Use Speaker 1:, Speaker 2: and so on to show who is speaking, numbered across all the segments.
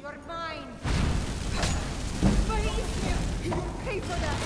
Speaker 1: You're mine! Believe you! You will pay for that!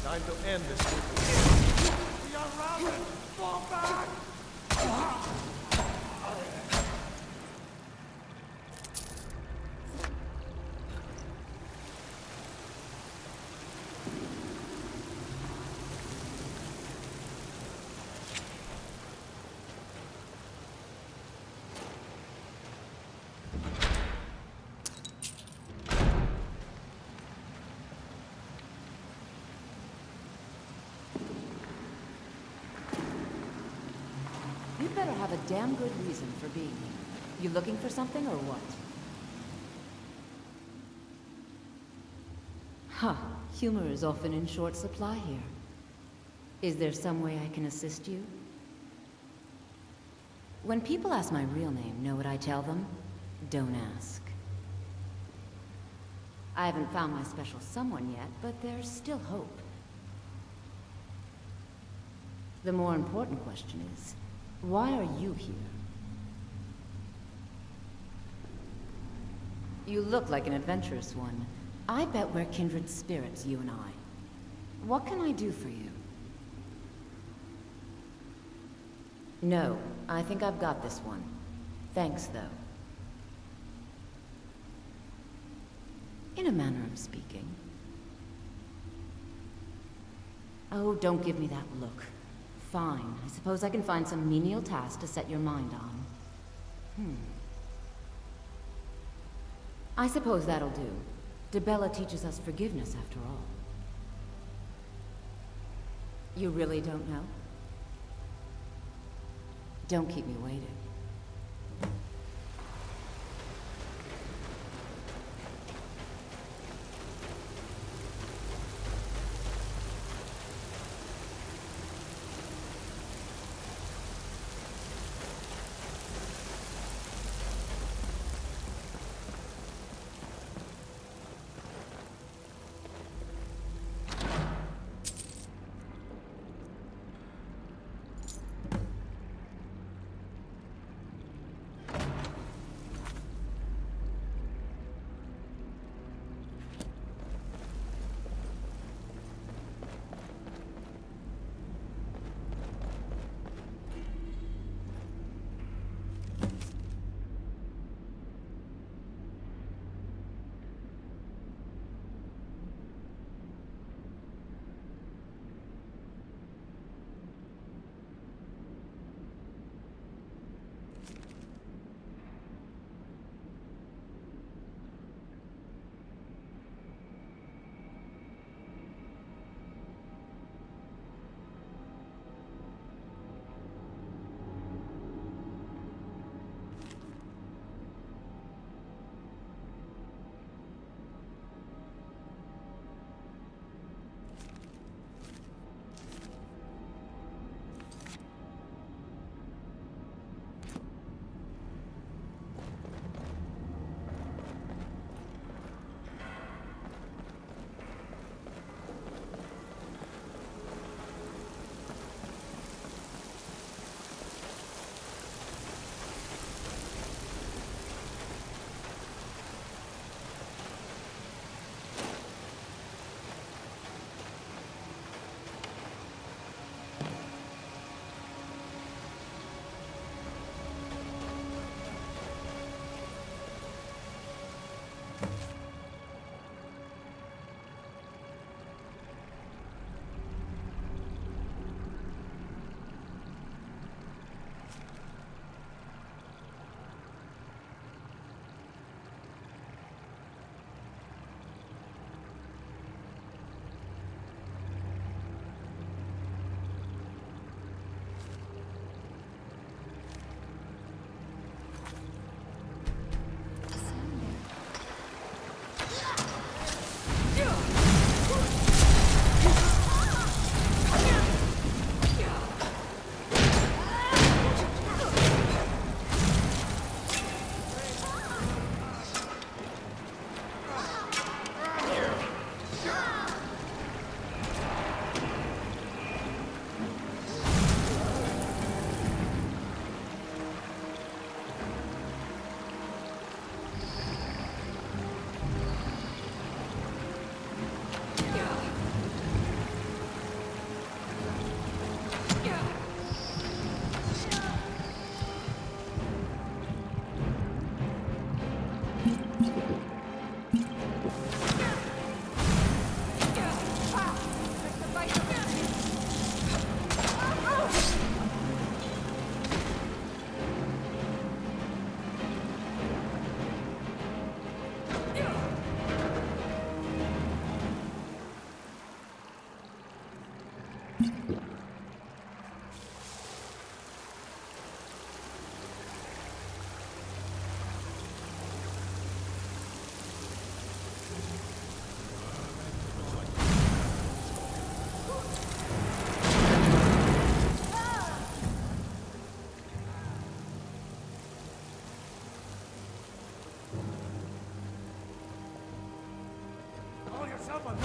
Speaker 2: Time to end this. We are routed! Fall back!
Speaker 3: You'd better have a damn good reason for being here. You looking for something or what? Huh. Humor is often in short supply here. Is there some way I can assist you? When people ask my real name, know what I tell them? Don't ask. I haven't found my special someone yet, but there's still hope. The more important question is, why are you here? You look like an adventurous one. I bet we're kindred spirits, you and I. What can I do for you? No, I think I've got this one. Thanks, though. In a manner of speaking. Oh, don't give me that look. Fine. I suppose I can find some menial task to set your mind on. I suppose that'll do. Dibella teaches us forgiveness, after all. You really don't know? Don't keep me waiting.
Speaker 2: Call yourself a Lord?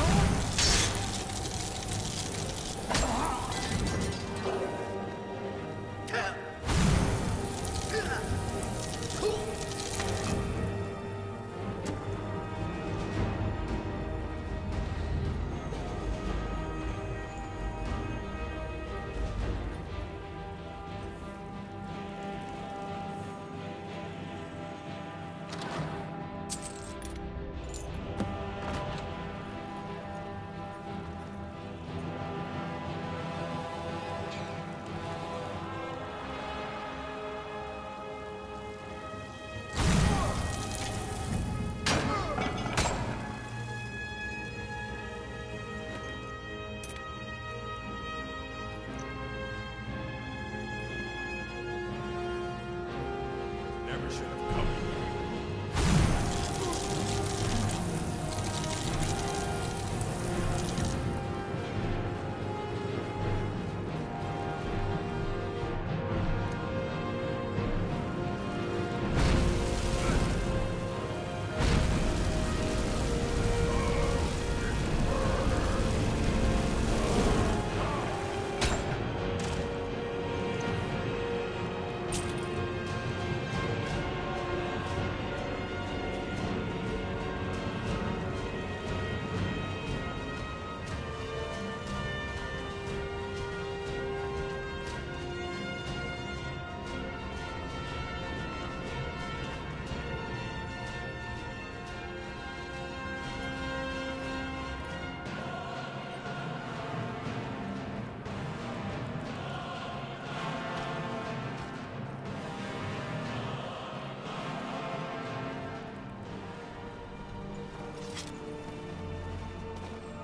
Speaker 4: Never should have come here.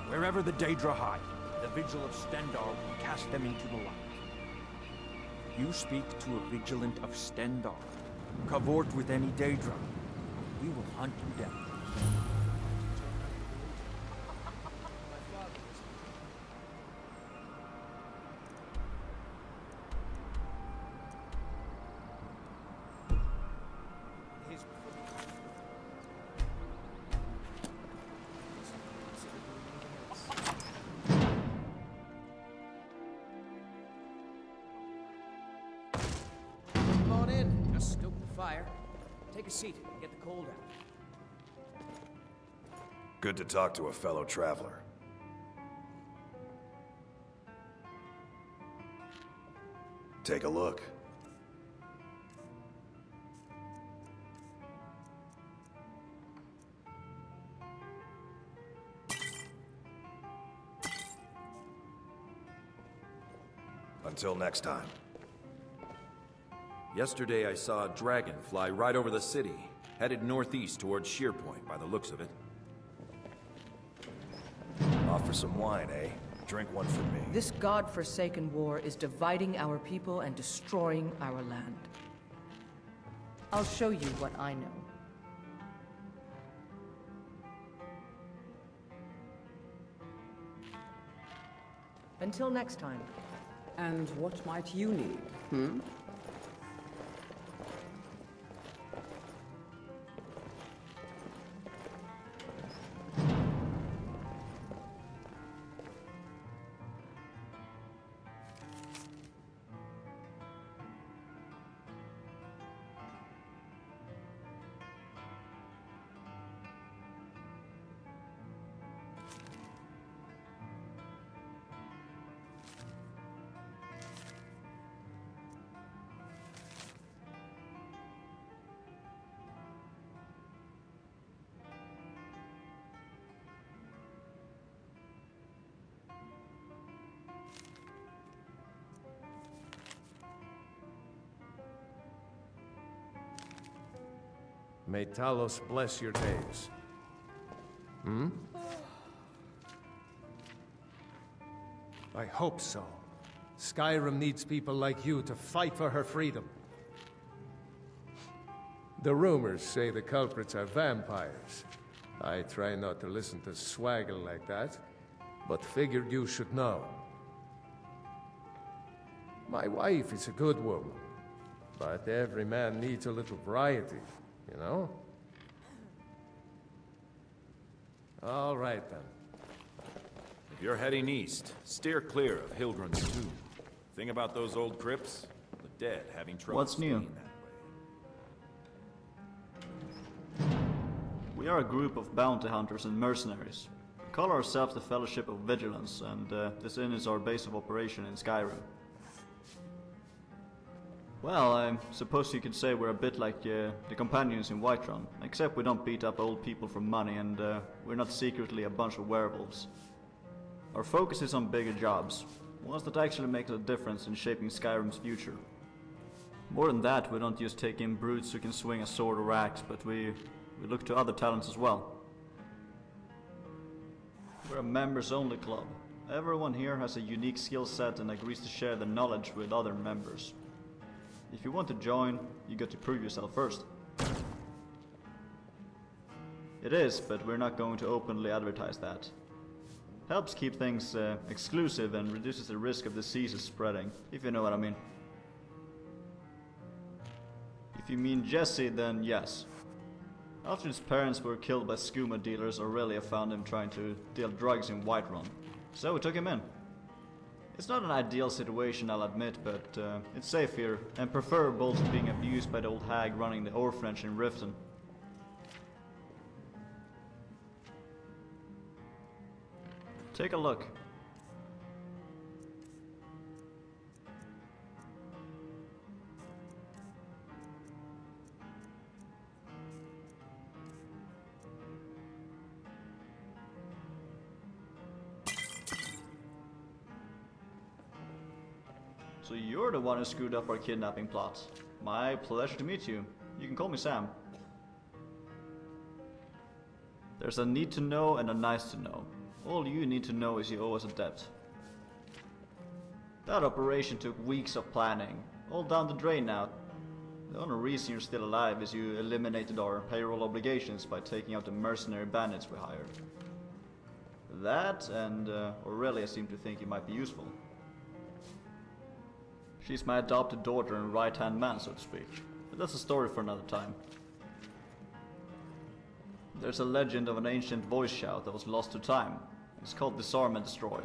Speaker 5: Wherever the Daedra hide, the Vigil of Stendarr will cast them into the light. You speak to a Vigilant of Stendarr. Cavort with any Daedra. We will hunt you down.
Speaker 6: Come on in. Just stoke the fire. Take a seat and get the cold out.
Speaker 7: Good to talk to a fellow traveler. Take a look. Until next time.
Speaker 8: Yesterday I saw a dragon fly right over the city, headed northeast towards Shearpoint by the looks of it.
Speaker 7: Off for some wine, eh? Drink one for me.
Speaker 9: This god-forsaken war is dividing our people and destroying our land. I'll show you what I know. Until next time.
Speaker 10: And what might you need, hmm?
Speaker 2: May Talos bless your days. Hmm? I hope so. Skyrim needs people like you to fight for her freedom. The rumors say the culprits are vampires. I try not to listen to swaggle like that, but figured you should know. My wife is a good woman, but every man needs a little variety, you know? All right, then.
Speaker 8: If you're heading east, steer clear of Hildrun's tomb. Thing about those old crypts? The dead having trouble
Speaker 11: What's new?
Speaker 8: staying that way.
Speaker 11: We are a group of bounty hunters and mercenaries. We call ourselves the Fellowship of Vigilance, and this inn is our base of operation in Skyrim. Well, I suppose you could say we're a bit like the companions in Whiterun, except we don't beat up old people for money, and we're not secretly a bunch of werewolves. Our focus is on bigger jobs, ones that actually make a difference in shaping Skyrim's future. More than that, we don't just take in brutes who can swing a sword or axe, but we look to other talents as well. We're a members-only club. Everyone here has a unique skill set and agrees to share the knowledge with other members. If you want to join, you got to prove yourself first. It is, but we're not going to openly advertise that. Helps keep things exclusive and reduces the risk of diseases spreading, if you know what I mean. If you mean Jesse, then yes. After his parents were killed by skooma dealers, Aurelia found him trying to deal drugs in Whiterun, so we took him in. It's not an ideal situation, I'll admit, but it's safe here, and preferable to being abused by the old hag running the orphanage in Riften. Take a look. So you're the one who screwed up our kidnapping plot. My pleasure to meet you. You can call me Sam. There's a need to know and a nice to know. All you need to know is you owe us a debt. That operation took weeks of planning. All down the drain now. The only reason you're still alive is you eliminated our payroll obligations by taking out the mercenary bandits we hired. That and Aurelia seem to think you might be useful. She's my adopted daughter and right-hand man, so to speak. But that's a story for another time. There's a legend of an ancient voice shout that was lost to time. It's called Disarm and Destroy.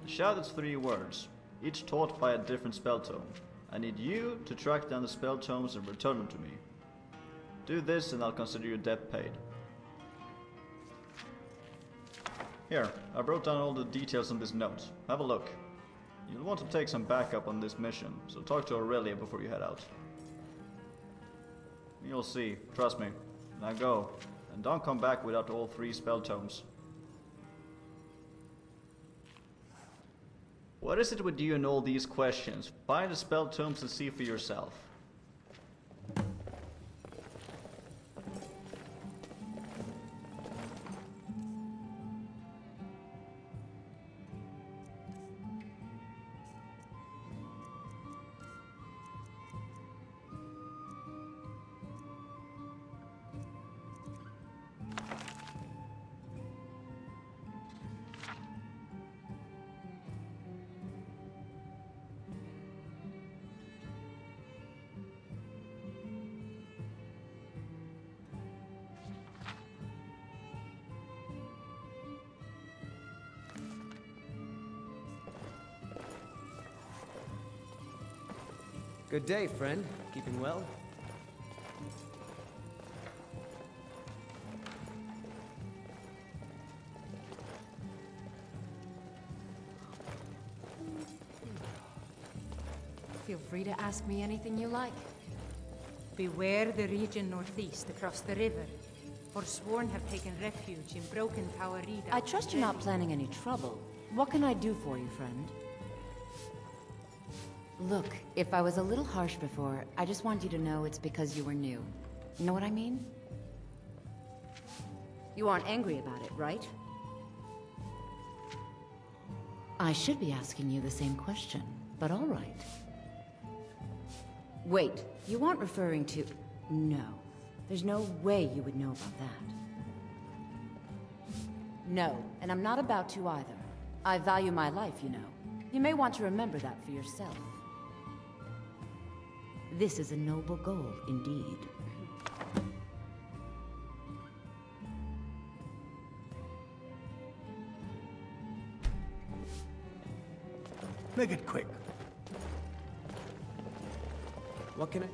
Speaker 11: The shout is 3 words, each taught by a different spell tome. I need you to track down the spell tomes and return them to me. Do this and I'll consider your debt paid. Here, I wrote down all the details on this note. Have a look. You'll want to take some backup on this mission, so talk to Aurelia before you head out. You'll see, trust me. Now go, and don't come back without all 3 spell tomes. What is it with you and all these questions? Buy the spell tomes and see for yourself.
Speaker 6: Good day, friend. Keeping well?
Speaker 3: Feel free to ask me anything you like.
Speaker 1: Beware the region northeast across the river. Forsworn have taken refuge in broken Tower Rida.
Speaker 3: I trust you're not planning any trouble. What can I do for you, friend? Look, if I was a little harsh before, I just want you to know it's because you were new. You know what I mean? You aren't angry about it, right? I should be asking you the same question, but all right. Wait, you aren't referring to... No. There's no way you would know about that. No, and I'm not about to either. I value my life, you know. You may want to remember that for yourself. This is a noble goal, indeed.
Speaker 6: Make it quick. What can I...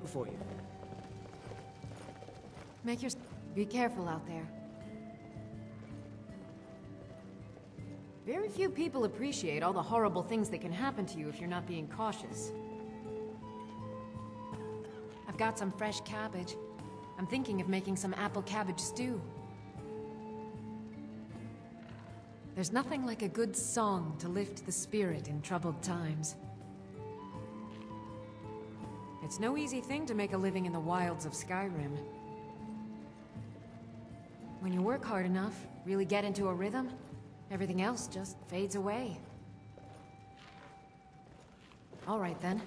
Speaker 6: for you.
Speaker 1: Be careful out there. Very few people appreciate all the horrible things that can happen to you if you're not being cautious. I've got some fresh cabbage. I'm thinking of making some apple cabbage stew. There's nothing like a good song to lift the spirit in troubled times. It's no easy thing to make a living in the wilds of Skyrim. When you work hard enough, really get into a rhythm, everything else just fades away. All right then.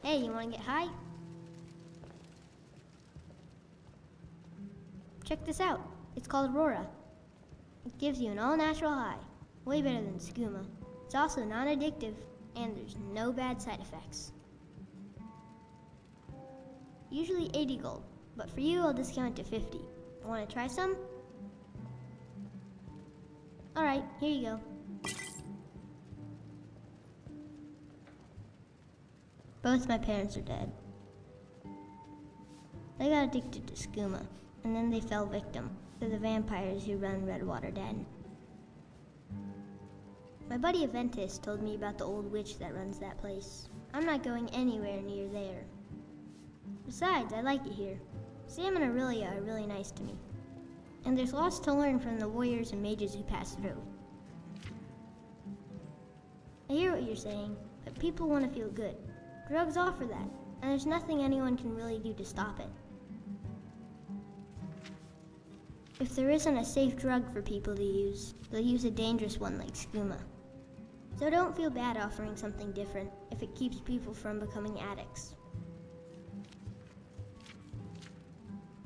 Speaker 12: Hey, you wanna get high? Check this out. It's called Aurora. It gives you an all-natural high. Way better than skooma. It's also non-addictive, and there's no bad side effects. Usually 80 gold, but for you I'll discount it to 50. Wanna try some? Alright, here you go. Both my parents are dead. They got addicted to skooma, and then they fell victim to the vampires who run Redwater Den. My buddy Aventus told me about the old witch that runs that place. I'm not going anywhere near there. Besides, I like it here. Sam and Aurelia are really nice to me. And there's lots to learn from the warriors and mages who pass through. I hear what you're saying, but people want to feel good. Drugs offer that, and there's nothing anyone can really do to stop it. If there isn't a safe drug for people to use, they'll use a dangerous one like skooma. So don't feel bad offering something different if it keeps people from becoming addicts.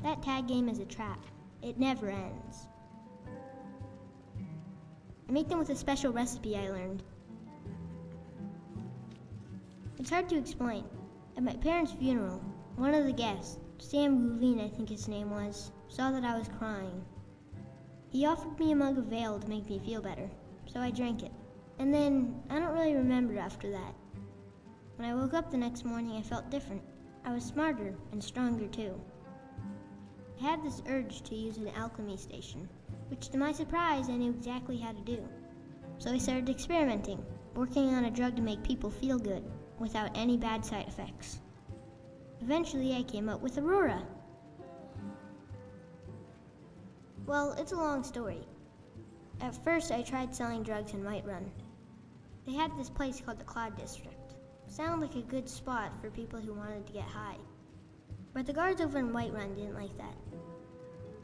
Speaker 12: That tag game is a trap. It never ends. I make them with a special recipe I learned. It's hard to explain. At my parents' funeral, one of the guests, Sam Gouline I think his name was, saw that I was crying. He offered me a mug of ale to make me feel better, so I drank it. And then, I don't really remember after that. When I woke up the next morning, I felt different. I was smarter and stronger too. I had this urge to use an alchemy station, which to my surprise I knew exactly how to do. So I started experimenting, working on a drug to make people feel good, without any bad side effects. Eventually I came up with Aurora. Well, it's a long story. At first I tried selling drugs in Whiterun. They had this place called the Cloud District. Sounded like a good spot for people who wanted to get high. But the guards over in Whiterun didn't like that.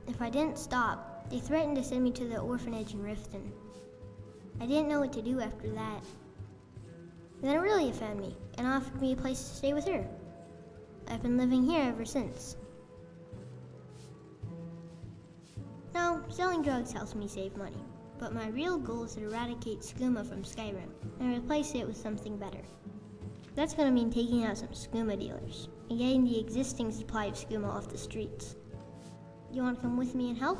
Speaker 12: If I didn't stop, they threatened to send me to the orphanage in Riften. I didn't know what to do after that. Then Aurelia found me and offered me a place to stay with her. I've been living here ever since. No, selling drugs helps me save money, but my real goal is to eradicate skooma from Skyrim and replace it with something better. That's gonna mean taking out some skooma dealers and getting the existing supply of skooma off the streets. You wanna come with me and help?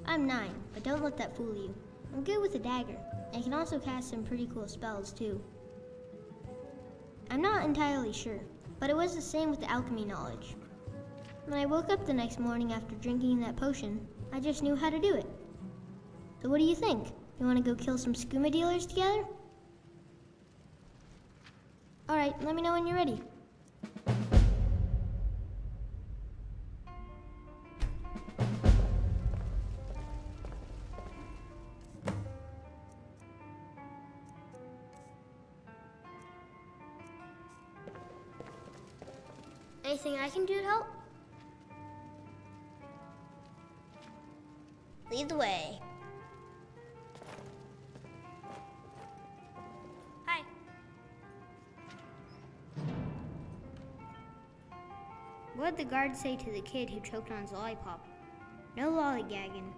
Speaker 12: I'm 9, but don't let that fool you. I'm good with a dagger, and can also cast some pretty cool spells too. I'm not entirely sure, but it was the same with the alchemy knowledge. When I woke up the next morning after drinking that potion, I just knew how to do it. So what do you think? You want to go kill some skooma dealers together? Alright, let me know when you're ready. Anything I can do to help? Lead the way. Hi. What'd the guard say to the kid who choked on his lollipop? No lollygagging.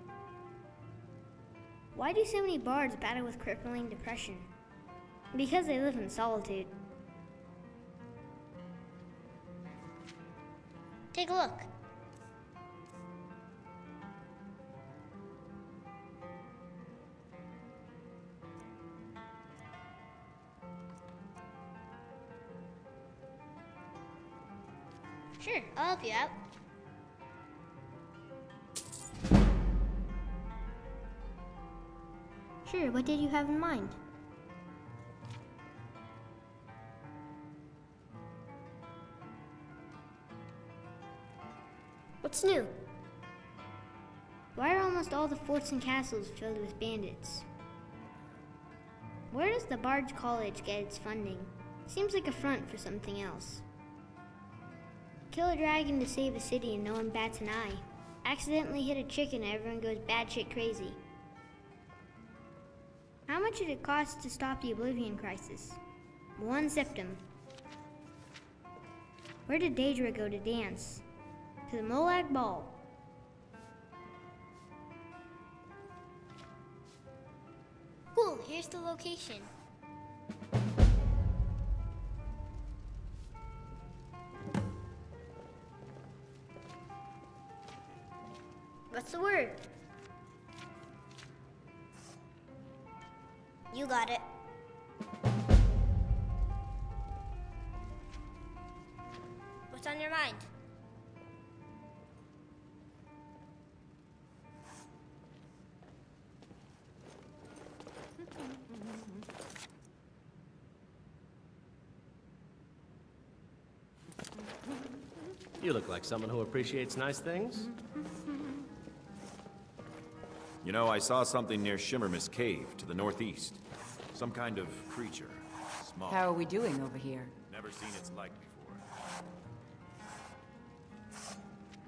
Speaker 12: Why do so many bards battle with crippling depression? Because they live in solitude. Take a look. Sure, I'll help you out. Sure, what did you have in mind? What's new? Why are almost all the forts and castles filled with bandits? Where does the Bard's College get its funding? Seems like a front for something else. Kill a dragon to save a city and no one bats an eye. Accidentally hit a chicken and everyone goes batshit crazy. How much did it cost to stop the Oblivion Crisis? 1 septim. Where did Daedra go to dance? To the Molag Ball. Cool, here's the location. What's the word? You got it. What's on your mind?
Speaker 13: You look like someone who appreciates nice things.
Speaker 8: You know, I saw something near Shimmermist Cave to the northeast. Some kind of creature. Small.
Speaker 10: How are we doing over here?
Speaker 8: Never seen its like before.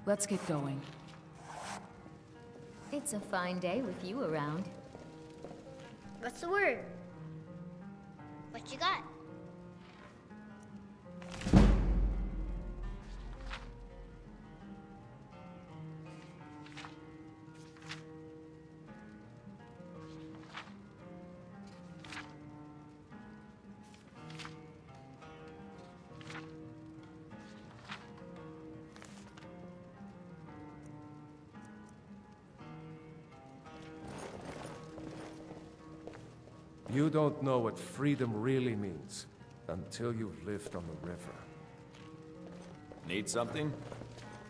Speaker 10: Let's get going.
Speaker 3: It's a fine day with you around.
Speaker 12: What's the word? What you got?
Speaker 2: You don't know what freedom really means until you've lived on the river.
Speaker 8: Need something?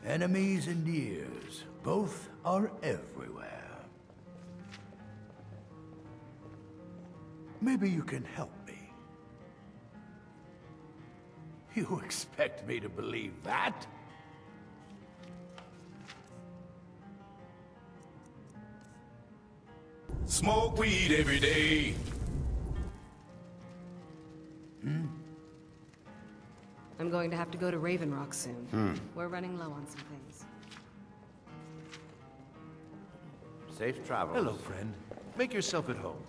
Speaker 14: Enemies and ears, both are everywhere. Maybe you can help me. You expect me to believe that?
Speaker 4: Smoke weed every day.
Speaker 10: I'm going to have to go to Raven Rock soon. We're running low on some things.
Speaker 15: Safe travels.
Speaker 14: Hello, friend. Make yourself at home.